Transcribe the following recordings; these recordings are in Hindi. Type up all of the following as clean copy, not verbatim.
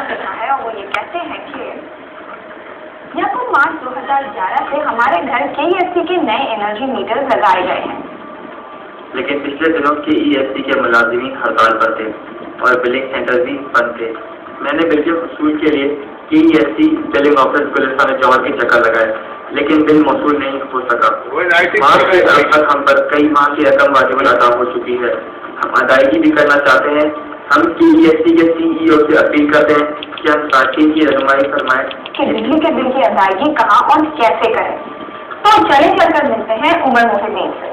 सबक लिखा है और वो ये कहते हैं कि यकम मार्च 2011 से हमारे घर KEFC के नए एनर्जी मीटर लगाए गए हैं। लेकिन पिछले दिनों KEFC के मुलाजिमीन हड़ताल पर थे और बिलिंग सेंटर भी बंद थे। मैंने बिल के वसूल के लिए KEFC billing office Gulistan Jawahar के चक्कर लगाए, लेकिन बिल मौसूल नहीं हो सका। मार्च के अब तक हम पर कई माह की रकम वाजिब अदा हो चुकी है। हम अदायगी भी करना चाहते हैं। हम KEFC के CEO से अपील करते हैं कि हम सार्फिन की रहनुमाई फरमाएं कि बिजली के बिल की अदायगी कहाँ और कैसे करें। तो चले चलकर मिलते हैं उमर मोहिद्दीन से।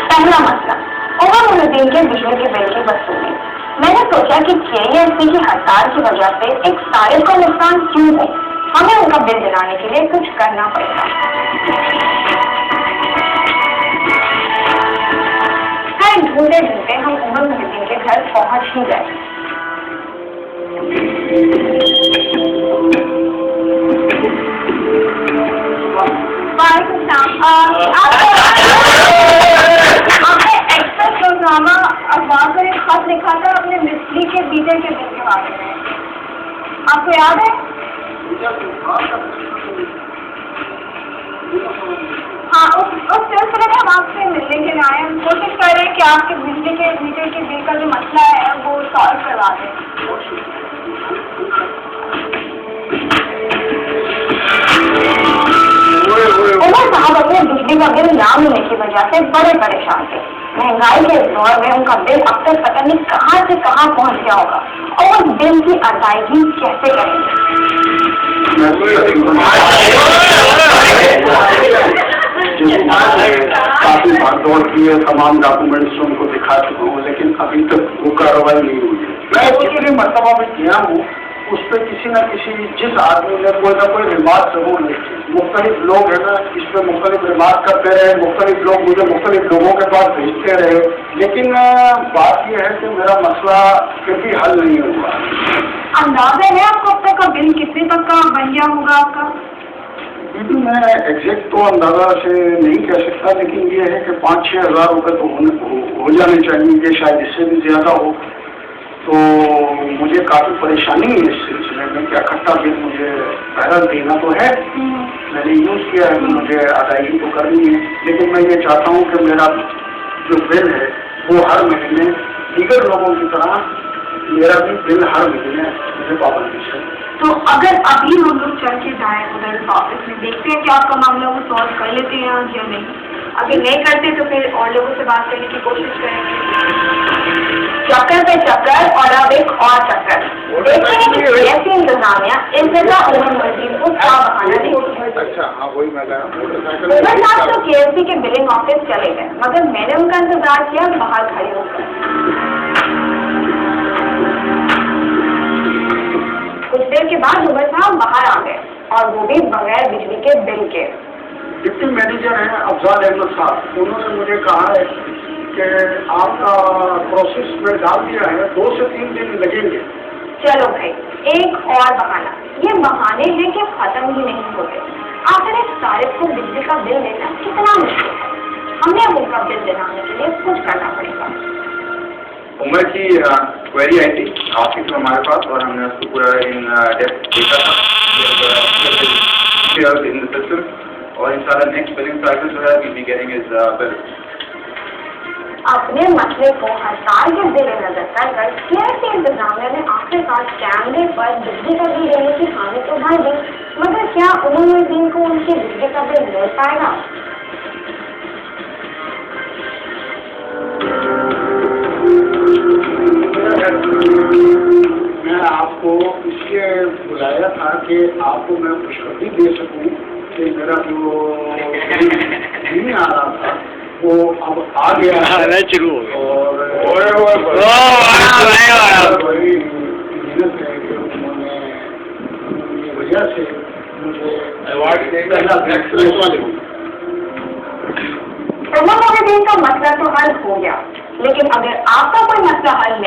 पहला मसला, उमर मोहिद्दीन के बिजली के बिल की वसूली। मैंने सोचा कि KEFC की हड़ताल की वजह से एक सारिफ को नुकसान क्यों हो, हमें उनका बिल दिलाने के लिए कुछ करना पड़ेगा। ढूंढते ढूंढते हम उमर मोहिद्दीन के घर पहुंच ही गए। आपने एक्सप्रेस रोजनामा अखबार पर एक खत लिखा था अपने बिजली के मीटर के बिल के बारे में, आपको याद है? हाँ, उस सिलसिले में हम आपसे मिलने के लिए आए। हम कोशिश कर रहे हैं कि आपके बिजली के मीटर के बिल का जो मसला है वो सॉल्व करवा दें। उमर साहब अपने बिजली का बिल ना मिलने की वजह से बड़े परेशान थे। महंगाई के दौर में उनका बिल अब तक पता नहीं कहाँ से कहाँ पहुँच गया होगा और उस बिल की अदायगी कैसे करेंगे। काफी भागदौड़ की है, तमाम डॉक्यूमेंट्स उनको दिखा चुका हूँ, लेकिन अभी तक वो कार्रवाई नहीं हुई है। मैं जितनी मरतबा में किया हूँ उस पर किसी न किसी जिस आदमी ने कोई ना कोई रिमार्क जरूर लिखी। मुख्तलिफ लोग है ना इस पर मुख्तलिफ रिमार्क करते रहे, मुख्तलिफ लोग मुझे मुख्तलिफ लोगों के पास भेजते रहे, लेकिन बात यह है कि मेरा मसला फिर भी हल नहीं हुआ। अंदाजा है आपको अब तक का बिल कितने तक का बन गया होगा आपका? बिल्कुल, मैं एग्जैक्ट तो अंदाजा से नहीं कह सकता, लेकिन ये है कि 5-6 हज़ार रुपये तो हो जाने चाहिए, ये शायद इससे भी ज़्यादा हो। तो मुझे काफ़ी परेशानी है इस सिलसिले में कि इकट्ठा बिल मुझे पहले देना तो है, मैंने यूज़ किया है, मुझे अदायगी तो करनी है, लेकिन मैं ये चाहता हूँ कि मेरा जो बिल है वो हर महीने दीगर लोगों की तरह मेरा भी बिल हर महीने मुझे पाबंदी से। तो अगर अभी हम लोग चल के जाए उधर ऑफिस में, देखते हैं कि आपका मामला वो सॉल्व कर लेते हैं या नहीं। अगर नहीं करते तो फिर और लोगों से बात करने की कोशिश करेंगे। चक्कर पे चक्कर और अब एक और चक्कर। ऐसी इंतजामिया उमर मोहिद्दीन को क्या बहाना नहीं। अच्छा, हाँ वही मैं उमर साहब तो KEFC के बिलिंग ऑफिस चले गए, मगर मैंने उनका इंतजार किया बाहर खड़े होकर। कुछ देर के बाद उमर साहब बाहर आ गए और वो भी बगैर बिजली के बिल के। डिप्टी मैनेजर हैं अफजाल अहमद साहब, उन्होंने मुझे कहा है कि आपका प्रोसेस में डाल दिया है, 2 से 3 दिन लगेंगे। चलो भाई, एक और बहाना। ये बहाने हैं कि खत्म ही नहीं होते। आखिर एक सारिफ को बिजली का बिल देना कितना मुश्किल है, हमें अब उनका बिल दिलाने के लिए कुछ करना पड़ेगा। उमर की क्वेरी आई थी ऑफिस में हमारे पास और हमने उसको पूरा इन डेप्थ देखा था इन द सिस्टम, और इंशाल्लाह नेक्स्ट बिलिंग साइकिल जो है we be getting is bill. अपने मसले को हड़ताल के जेर नजर कर KEFC इंतजामिया ने आखिरकार कैमरे पर बिजली का बिल देने की हामी तो भर दी, मगर क्या उमर मोहिद्दीन को उनकी बिजली का बिल मिल पाएगा? मैं आपको इसलिए बुलाया था कि आपको मैं खुशखबरी दे सकूं कि मेरा जो नहीं आ रहा था वो अब आ गया है शुरू और वजह से मुझे अवार्ड उमर मोहिद्दीन का मसला तो हल हो गया, लेकिन अगर आपका कोई मसला हल